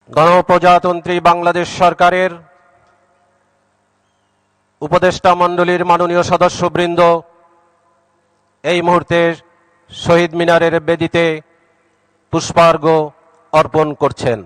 গণপ্রজাতন্ত্রী বাংলাদেশ সরকারের উপদেষ্টা মণ্ডলীর মাননীয় সদস্যবৃন্দ এই মুহূর্তে শহীদ মিনারের বেদিতে পুষ্পার্ঘ্য অর্পণ করছেন।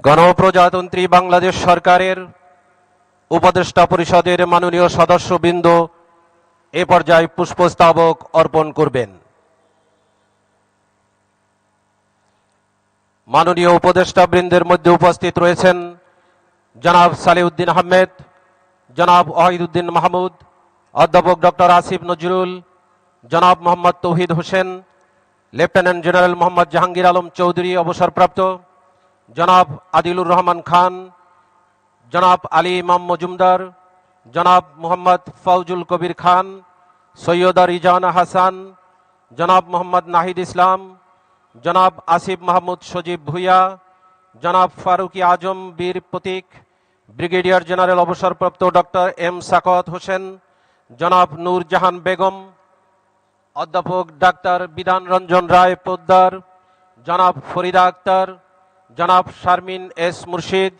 গণপ্রজাতন্ত্রী বাংলাদেশ সরকারের উপদেষ্টা পরিষদের মাননীয় সদস্যবৃন্দ এ পর্যায়ে পুষ্পস্তবক অর্পণ করবেন। মাননীয় উপদেষ্টাবৃন্দের মধ্যে উপস্থিত রয়েছেন জনাব সালেউদ্দিন আহমেদ, জনাব ওয়াহিদুদ্দিন মাহমুদ, অধ্যাপক ডক্টর আসিফ নজরুল, জনাব মোহাম্মদ তৌহিদ হোসেন, লেফটেন্যান্ট জেনারেল মোহাম্মদ জাহাঙ্গীর আলম চৌধুরী অবসরপ্রাপ্ত, জনাব আদিলুর রহমান খান, জনাব আলী ইমাম মজুমদার, জনাব মোহাম্মদ ফৌজুল কবির খান, সৈয়দা রিজানা হাসান, জনাব মোহাম্মদ নাহিদ ইসলাম, জনাব আসিফ মাহমুদ সজীব ভুইয়া, জনাব ফারুকি আজম বীর প্রতীক, ব্রিগেডিয়ার জেনারেল অবসরপ্রাপ্ত ডক্টর এম সাখাওয়াত হোসেন, জনাব নূরজাহান বেগম, অধ্যাপক ডাক্তার বিধান রঞ্জন রায় পোদ্দার, জনাব ফরিদা আক্তার, জনাব শারমিন এস মুর্শিদ,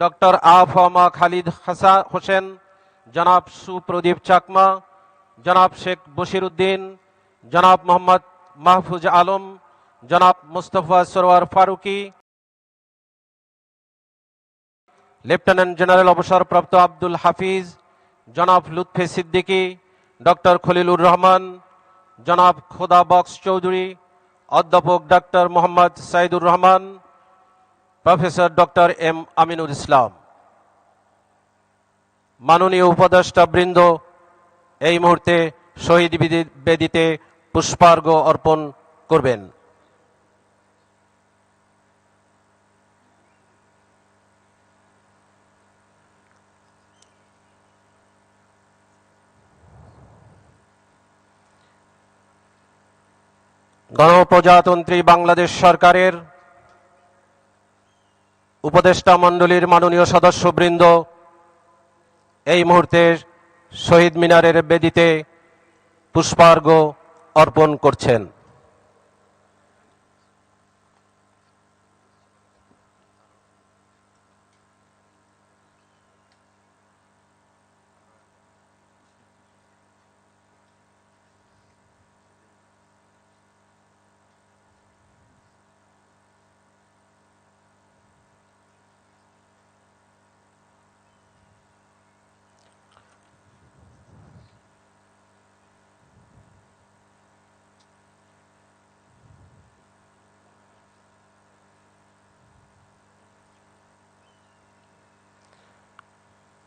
ডক্টর আফামা খালিদ হোসেন, জনাব সুপ্রদীপ চাকমা, জনাব শেখ বশির উদ্দিন, জনাব মোহাম্মদ মাহফুজ আলম, জনাব মুস্তফা সরওয়ার ফারুকি, লেফটেন্যান্ট জেনারেল অবসরপ্রাপ্ত আব্দুল হাফিজ, জনাব লুৎফে সিদ্দিকী, ডক্টর খলিলুর রহমান, জনাব খোদা বক্স চৌধুরী, অধ্যাপক doctor Mohammad Saidur Rahman, professor doctor M Aminul Islam. মাননীয় উপদেষ্টাবৃন্দ এই মুহূর্তে শহীদ বেদিতে পুষ্পার্ঘ্য অর্পণ করবেন। গণপ্রজাতন্ত্রী বাংলাদেশ সরকারের উপদেষ্টা মণ্ডলীর মাননীয় সদস্যবৃন্দ এই মুহূর্তে শহীদ মিনারের বেদিতে পুষ্পার্ঘ্য অর্পণ করছেন।